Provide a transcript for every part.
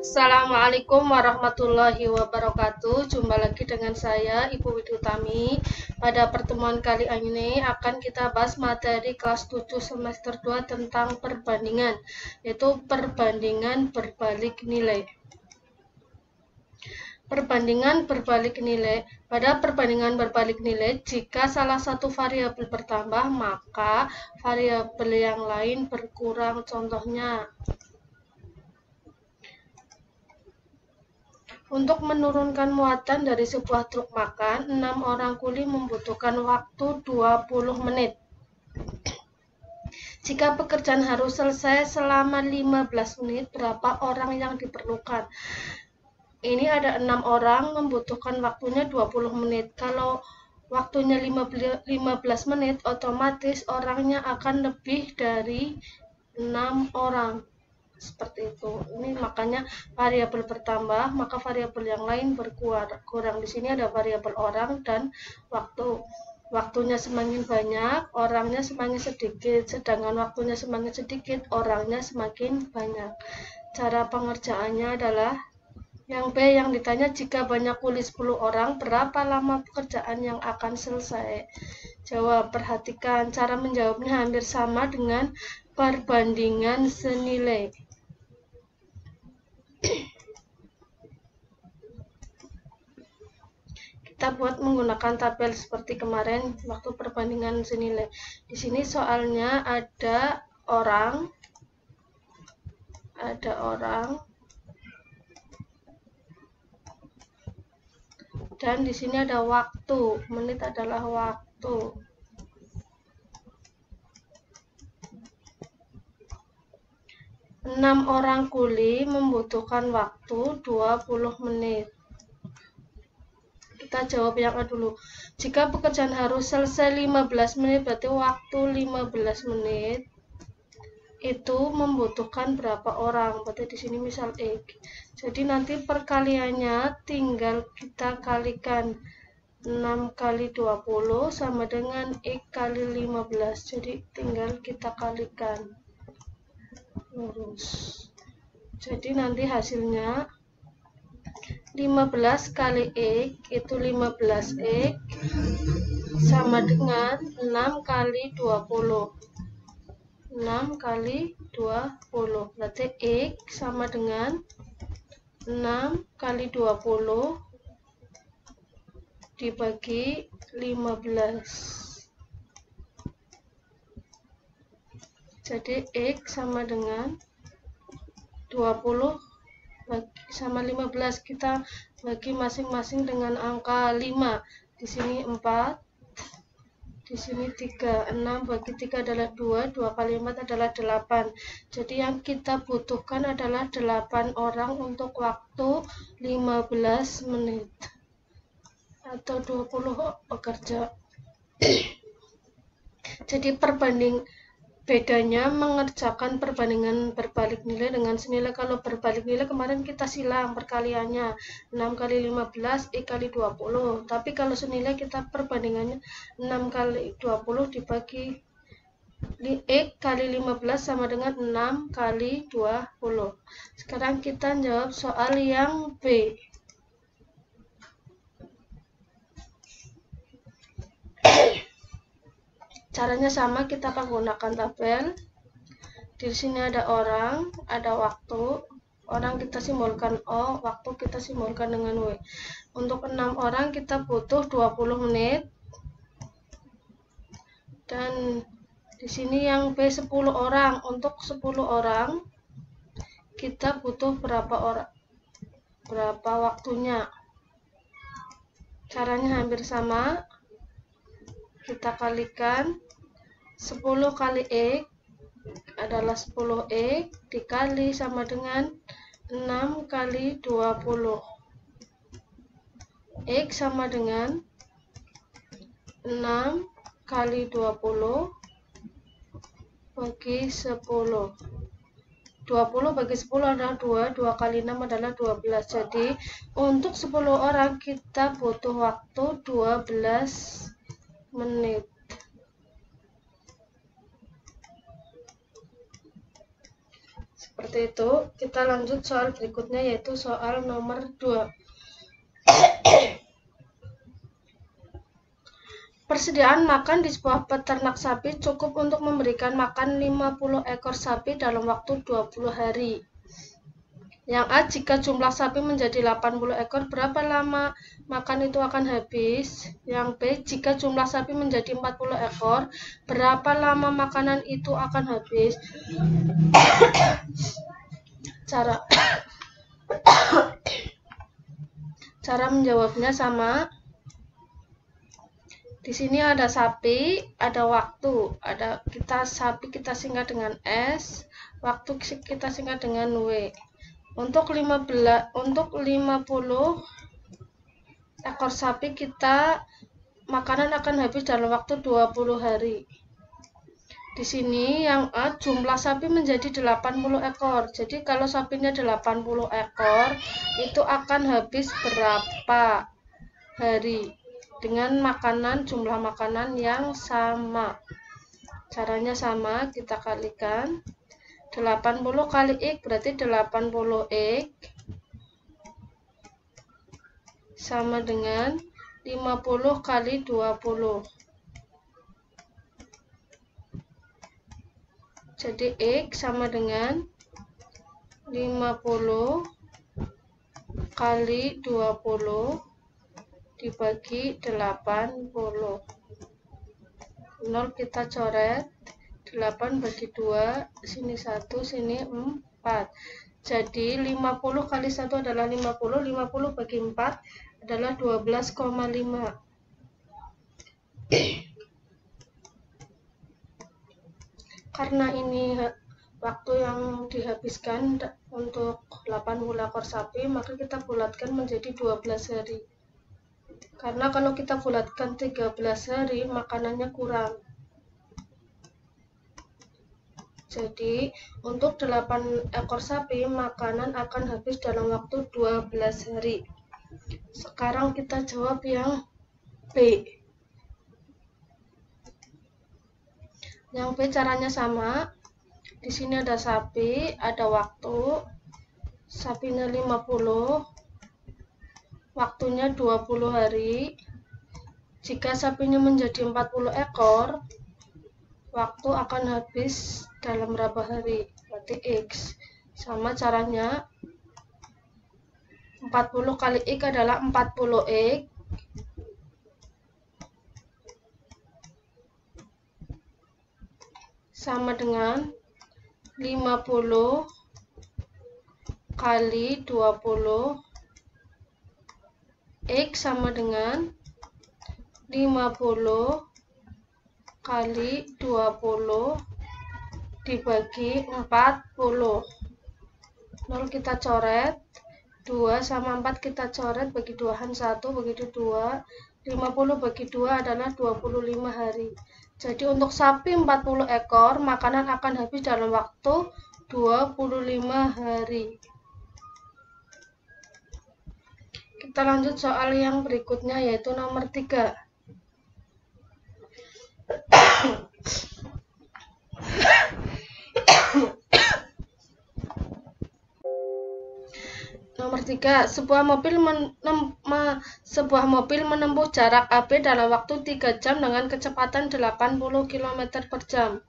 Assalamualaikum warahmatullahi wabarakatuh. Jumpa lagi dengan saya Ibu Widutami. Pada pertemuan kali ini akan kita bahas materi kelas 7 semester 2 tentang perbandingan, yaitu perbandingan berbalik nilai. Perbandingan berbalik nilai. Pada perbandingan berbalik nilai, jika salah satu variabel bertambah, maka variabel yang lain berkurang. Contohnya, untuk menurunkan muatan dari sebuah truk makan, 6 orang kuli membutuhkan waktu 20 menit. Jika pekerjaan harus selesai selama 15 menit, berapa orang yang diperlukan? Ini ada 6 orang, membutuhkan waktunya 20 menit. Kalau waktunya 15 menit, otomatis orangnya akan lebih dari 6 orang. Seperti itu. Ini makanya variabel bertambah, maka variabel yang lain berkurang. Di sini ada variabel orang dan waktu. Waktunya semakin banyak, orangnya semakin sedikit, sedangkan waktunya semakin sedikit, orangnya semakin banyak. Cara pengerjaannya adalah yang B yang ditanya, jika banyak kuli 10 orang, berapa lama pekerjaan yang akan selesai? Jawab, perhatikan cara menjawabnya hampir sama dengan perbandingan senilai. Kita buat menggunakan tabel seperti kemarin waktu perbandingan senilai. Di sini soalnya ada orang, dan di sini ada waktu. Menit adalah waktu. Enam orang kuli membutuhkan waktu 20 menit. Kita jawab yang A dulu. Jika pekerjaan harus selesai 15 menit, berarti waktu 15 menit itu membutuhkan berapa orang? Berarti di sini misal X. Jadi nanti perkaliannya tinggal kita kalikan 6 kali 20 sama dengan X kali 15. Jadi tinggal kita kalikan. Lurus. Jadi nanti hasilnya 15 kali X itu 15X sama dengan 6 kali 20. 6 kali 20. Berarti X sama dengan 6 kali 20 dibagi 15. Jadi X sama dengan 20 sama 15, kita bagi masing-masing dengan angka 5. Di sini 4, di sini 3. 6 bagi 3 adalah 2, 2 kali 4 adalah 8. Jadi yang kita butuhkan adalah 8 orang untuk waktu 15 menit atau 20 pekerja. Jadi bedanya mengerjakan perbandingan berbalik nilai dengan senilai. Kalau berbalik nilai kemarin kita silang perkaliannya 6 kali 15 X kali 20. Tapi kalau senilai kita perbandingannya 6 kali 20 dibagi X kali 15 sama dengan 6 kali 20. Sekarang kita jawab soal yang B. Caranya sama, kita akan menggunakan tabel. Di sini ada orang, ada waktu. Orang kita simbolkan O, waktu kita simbolkan dengan W. Untuk 6 orang kita butuh 20 menit. Dan di sini yang B 10 orang. Untuk 10 orang kita butuh berapa waktunya? Caranya hampir sama. Kita kalikan 10 kali X adalah 10X dikali sama dengan 6 kali 20. X sama dengan 6 kali 20 bagi 10. 20 bagi 10 adalah 2, 2 kali 6 adalah 12. Jadi untuk 10 orang kita butuh waktu 12 menit. Seperti itu. Kita lanjut soal berikutnya, yaitu soal nomor 2. Persediaan makan di sebuah peternak sapi cukup untuk memberikan makan 50 ekor sapi dalam waktu 20 hari. Yang A, jika jumlah sapi menjadi 80 ekor, berapa lama makan itu akan habis? Yang B, jika jumlah sapi menjadi 40 ekor, berapa lama makanan itu akan habis? Cara menjawabnya sama. Di sini ada sapi, ada waktu, sapi kita singkat dengan S, waktu kita singkat dengan W. Untuk 50 ekor sapi makanan akan habis dalam waktu 20 hari. Di sini yang A, jumlah sapi menjadi 80 ekor. Jadi kalau sapinya 80 ekor, itu akan habis berapa hari dengan jumlah makanan yang sama. Caranya sama, kita kalikan. 80 kali X berarti 80 X sama dengan 50 kali 20. Jadi X sama dengan 50 kali 20 dibagi 80. 0 kita coret. 8 bagi 2, sini 1, sini 4. Jadi 50 kali 1 adalah 50, 50 bagi 4 adalah 12,5. Karena ini waktu yang dihabiskan untuk 80 ekor sapi, maka kita bulatkan menjadi 12 hari. Karena kalau kita bulatkan 13 hari, makanannya kurang. Jadi, untuk 8 ekor sapi, makanan akan habis dalam waktu 12 hari. Sekarang kita jawab yang B. Yang B caranya sama. Di sini ada sapi, ada waktu. Sapinya 50, waktunya 20 hari. Jika sapinya menjadi 40 ekor, waktu akan habis dalam berapa hari? Berarti X. Sama caranya, 40 kali X adalah 40 X. Sama dengan 50 kali 20. X sama dengan 50 kali 20 dibagi 40. 0 kita coret, 2 sama 4 kita coret, bagi 2-an 1, begitu 2. 50 bagi 2 adalah 25 hari. Jadi untuk sapi 40 ekor, makanan akan habis dalam waktu 25 hari. Kita lanjut soal yang berikutnya, yaitu nomor 3. Nomor 3, sebuah mobil menempuh jarak AB dalam waktu 3 jam dengan kecepatan 80 km per jam.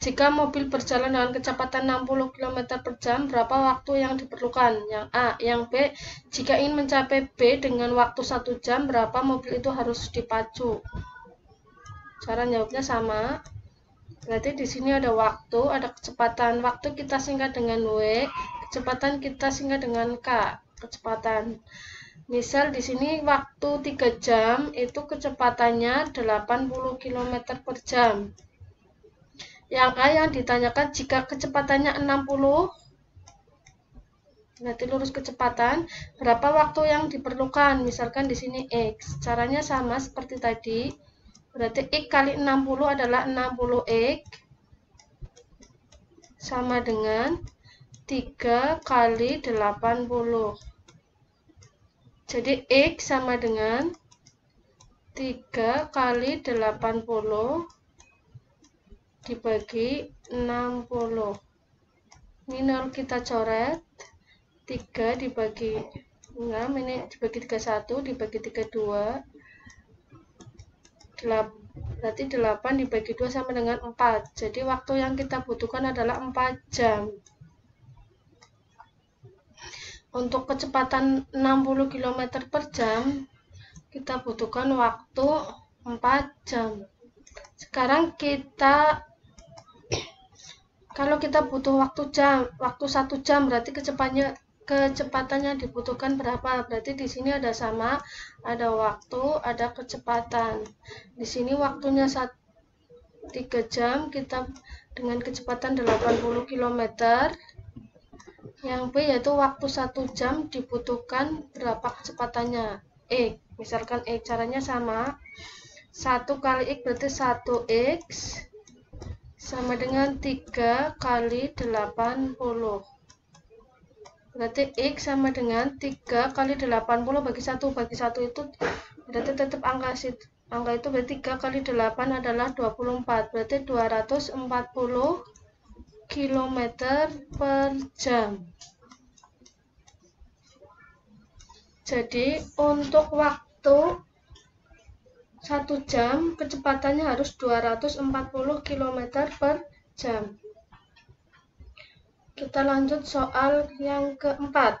Jika mobil berjalan dengan kecepatan 60 km per jam, berapa waktu yang diperlukan? Yang A. Yang B, jika ingin mencapai B dengan waktu 1 jam, berapa mobil itu harus dipacu? Cara jawabnya sama. Berarti di sini ada waktu, ada kecepatan. Waktu kita singkat dengan W, kecepatan kita singkat dengan K, kecepatan. Misal di sini waktu 3 jam itu kecepatannya 80 km per jam. Yang A yang ditanyakan, jika kecepatannya 60, berarti lurus kecepatan, berapa waktu yang diperlukan? Misalkan di sini X. Caranya sama seperti tadi. Berarti X kali 60 adalah 60 X sama dengan 3 kali 80. Jadi X sama dengan 3 kali 80 dibagi 60. Ini 0 kita coret, 3 dibagi 6, ini dibagi 31, dibagi 32, berarti 8 dibagi 2 sama dengan 4. Jadi waktu yang kita butuhkan adalah 4 jam. Untuk kecepatan 60 km per jam, kita butuhkan waktu 4 jam. Sekarang kalau kita butuh waktu 1 jam, berarti kecepatannya dibutuhkan berapa? Berarti di sini ada sama, ada waktu, ada kecepatan. Di sini waktunya 3 jam, kita dengan kecepatan 80 km. Yang B yaitu waktu 1 jam dibutuhkan berapa kecepatannya? X. Misalkan X, caranya sama. 1 kali X berarti 1X sama dengan 3 kali 80. Berarti X sama dengan 3 kali 80 bagi 1. Bagi 1 itu berarti tetap angka itu berarti 3 kali 8 adalah 24. Berarti 240 km per jam. Jadi untuk waktu 1 jam kecepatannya harus 240 km per jam. Kita lanjut soal yang keempat.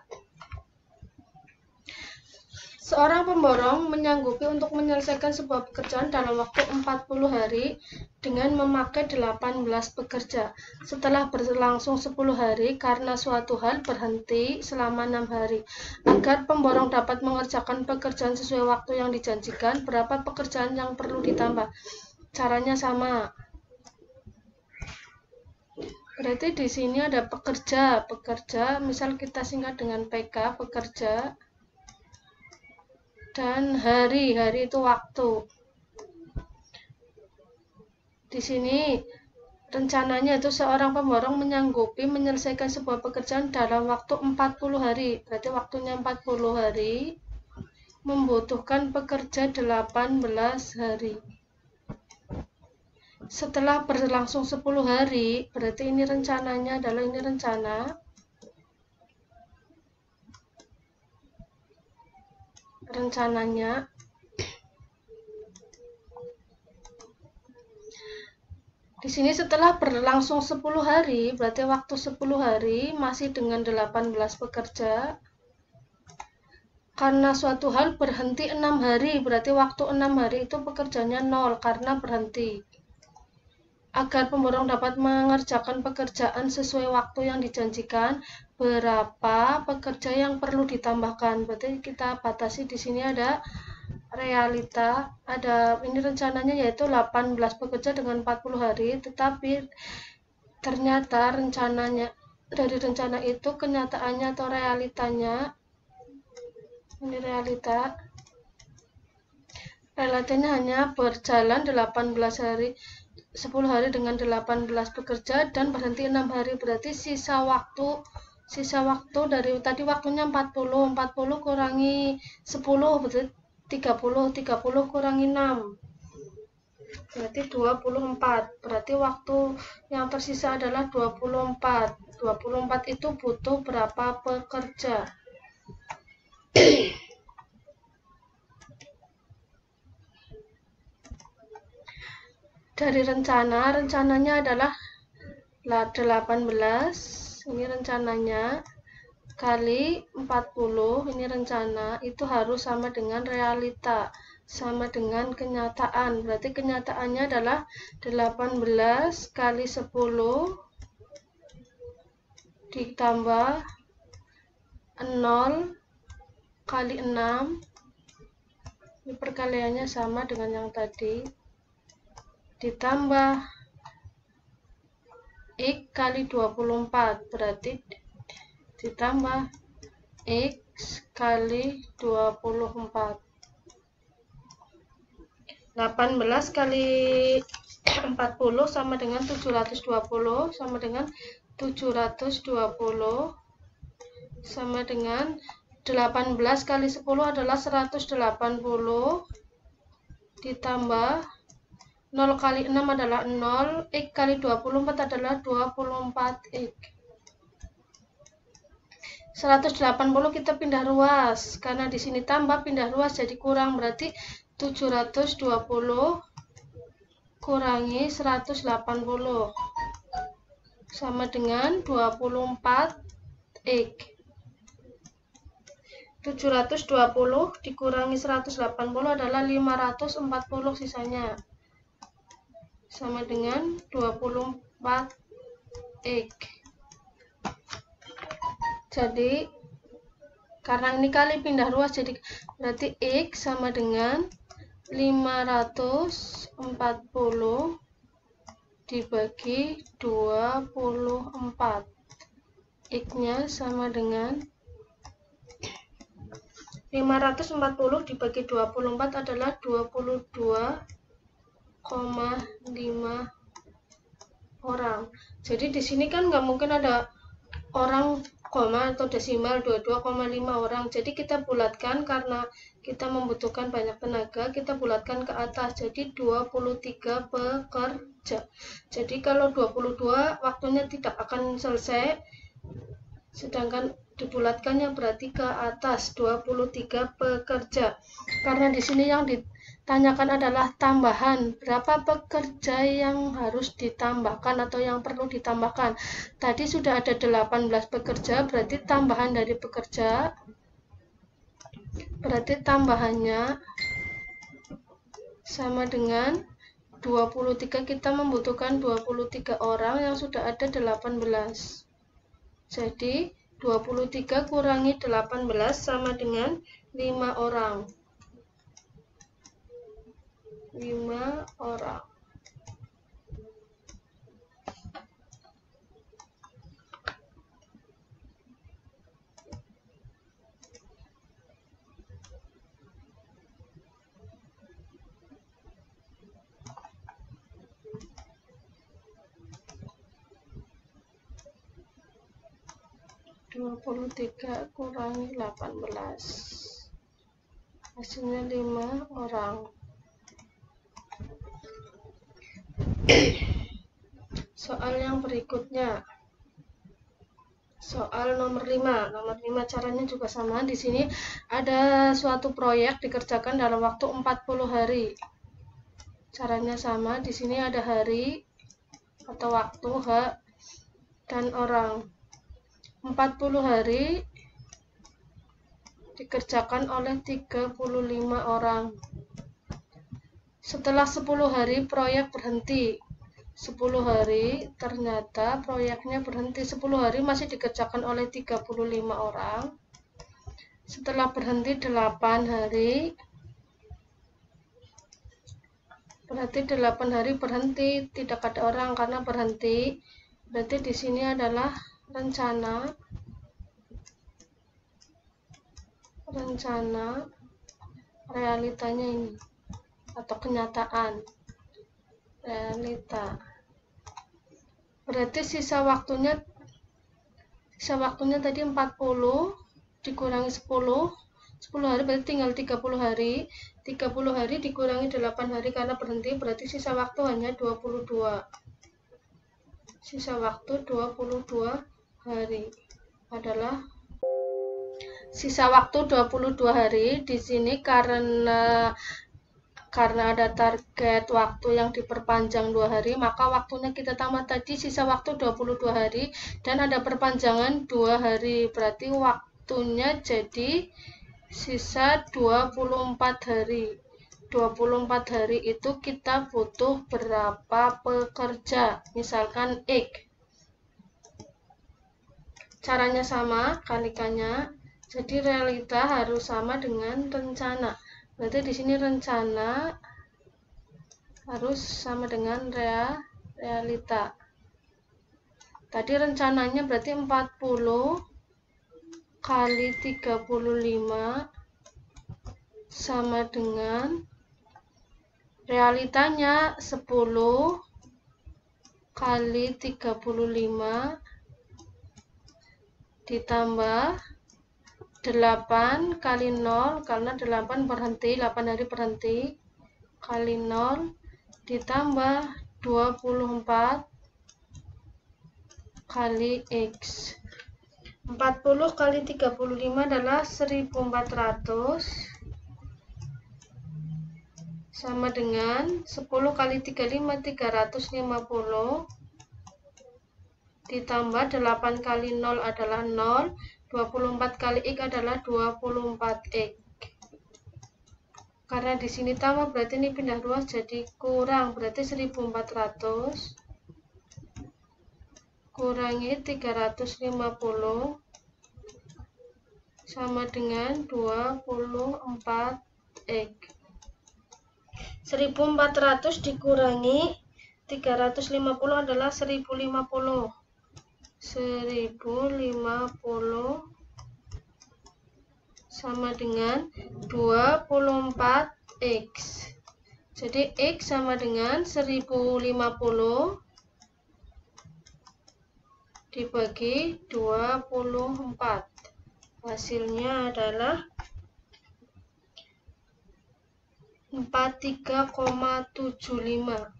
Seorang pemborong menyanggupi untuk menyelesaikan sebuah pekerjaan dalam waktu 40 hari dengan memakai 18 pekerja. Setelah berlangsung 10 hari, karena suatu hal berhenti selama 6 hari. Agar pemborong dapat mengerjakan pekerjaan sesuai waktu yang dijanjikan, berapa pekerjaan yang perlu ditambah? Caranya sama. Berarti di sini ada pekerja, misal kita singkat dengan PK, pekerja. Dan hari itu waktu. Di sini rencananya itu seorang pemborong menyanggupi menyelesaikan sebuah pekerjaan dalam waktu 40 hari. Berarti waktunya 40 hari, membutuhkan pekerja 18 hari. Setelah berlangsung 10 hari, berarti ini rencananya adalah ini rencana. Rencananya di sini setelah berlangsung 10 hari, berarti waktu 10 hari masih dengan 18 pekerja. Karena suatu hal berhenti 6 hari, berarti waktu 6 hari itu pekerjanya 0 karena berhenti. Agar pemborong dapat mengerjakan pekerjaan sesuai waktu yang dijanjikan, berapa pekerja yang perlu ditambahkan? Berarti kita batasi di sini ada realita, ada ini rencananya yaitu 18 pekerja dengan 40 hari, tetapi ternyata dari rencana itu kenyataannya atau realitanya, ini realitanya hanya berjalan 18 hari, 10 hari dengan 18 pekerja dan berhenti 6 hari. Berarti sisa waktu dari tadi waktunya 40 kurangi 10 berarti 30 kurangi 6 berarti 24. Berarti waktu yang tersisa adalah 24 itu butuh berapa pekerja? Dari rencananya adalah 18, ini rencananya, kali 40, ini rencana, itu harus sama dengan realita, sama dengan kenyataan. Berarti kenyataannya adalah 18 kali 10 ditambah 0 kali 6, ini perkaliannya sama dengan yang tadi, ditambah X kali 24, berarti ditambah X kali 24. 18 kali 40 sama dengan 720, sama dengan 720, sama dengan 18 kali 10 adalah 180, ditambah 0 kali 6 adalah 0, X kali 24 adalah 24X. 180 kita pindah ruas, karena di sini tambah pindah ruas jadi kurang, berarti 720 kurangi 180 sama dengan 24x. 720 dikurangi 180 adalah 540 sisanya, sama dengan 24x. Jadi karena ini kali pindah ruas, jadi berarti x sama dengan 540 dibagi 24. X-nya sama dengan 540 dibagi 24 adalah 22,5 orang. Jadi di sini kan nggak mungkin ada orang koma atau desimal 22,5 orang. Jadi kita bulatkan, karena kita membutuhkan banyak tenaga, kita bulatkan ke atas. Jadi 23 pekerja. Jadi kalau 22 waktunya tidak akan selesai, sedangkan dibulatkannya berarti ke atas 23 pekerja. Karena di sini yang ditanyakan adalah tambahan, berapa pekerja yang harus ditambahkan atau yang perlu ditambahkan. Tadi sudah ada 18 pekerja, berarti tambahan dari pekerja, berarti tambahannya sama dengan 23. Kita membutuhkan 23 orang, yang sudah ada 18. Jadi 23 kurangi 18 sama dengan 5 orang. 5 orang. Dua 23 kurangi 18, hasilnya 5 orang. Soal yang berikutnya, soal nomor 5. Nomor 5 caranya juga sama. Di sini ada suatu proyek dikerjakan dalam waktu 40 hari. Caranya sama. Di sini ada hari atau waktu, H, dan orang. 40 hari dikerjakan oleh 35 orang. Setelah 10 hari proyek berhenti. 10 hari ternyata proyeknya berhenti. 10 hari masih dikerjakan oleh 35 orang. Setelah berhenti 8 hari, berarti 8 hari berhenti, tidak ada orang karena berhenti. Berarti di sini adalah rencana realitanya ini, atau kenyataan realita. Berarti sisa waktunya tadi 40 dikurangi 10 hari berarti tinggal 30 hari. 30 hari dikurangi 8 hari karena berhenti, berarti sisa waktu hanya 22. Sisa waktu 22 hari adalah sisa waktu 22 hari. Di sini karena ada target waktu yang diperpanjang 2 hari, maka waktunya kita tambah tadi sisa waktu 22 hari dan ada perpanjangan 2 hari, berarti waktunya jadi sisa 24 hari. 24 hari itu kita butuh berapa pekerja, misalkan X. Caranya sama, kalikannya. Jadi realita harus sama dengan rencana. Berarti di sini rencana harus sama dengan realita. Tadi rencananya berarti 40 kali 35 sama dengan realitanya 10 kali 35 ditambah 8 kali 0, karena 8 berhenti, 8 hari berhenti, kali 0 ditambah 24 kali X. 40 kali 35 adalah 1400 sama dengan 10 kali 35 350 ditambah 8 kali 0 adalah 0, 24 kali X adalah 24X. Karena di sini tambah berarti ini pindah ruas jadi kurang, berarti 1400 kurangi 350 sama dengan 24X. 1400 dikurangi 350 adalah 1050. 1050 sama dengan 24X. Jadi X sama dengan 1050 dibagi 24. Hasilnya adalah 43,75.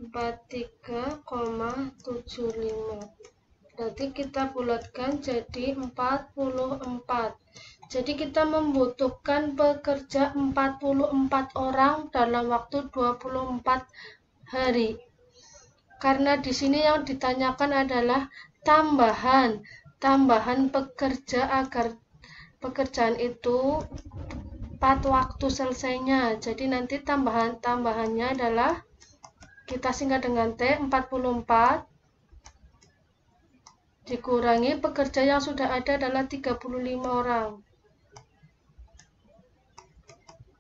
43,75. Berarti kita bulatkan jadi 44. Jadi kita membutuhkan pekerja 44 orang dalam waktu 24 hari. Karena di sini yang ditanyakan adalah tambahan pekerja agar pekerjaan itu tepat waktu selesainya. Jadi nanti tambahannya adalah kita singkat dengan T, 44 dikurangi pekerja yang sudah ada adalah 35 orang.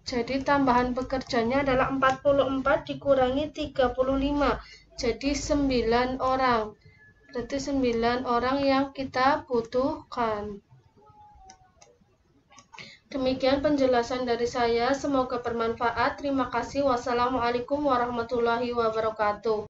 Jadi tambahan pekerjanya adalah 44 dikurangi 35. Jadi 9 orang. Berarti 9 orang yang kita butuhkan. Demikian penjelasan dari saya. Semoga bermanfaat. Terima kasih. Wassalamualaikum warahmatullahi wabarakatuh.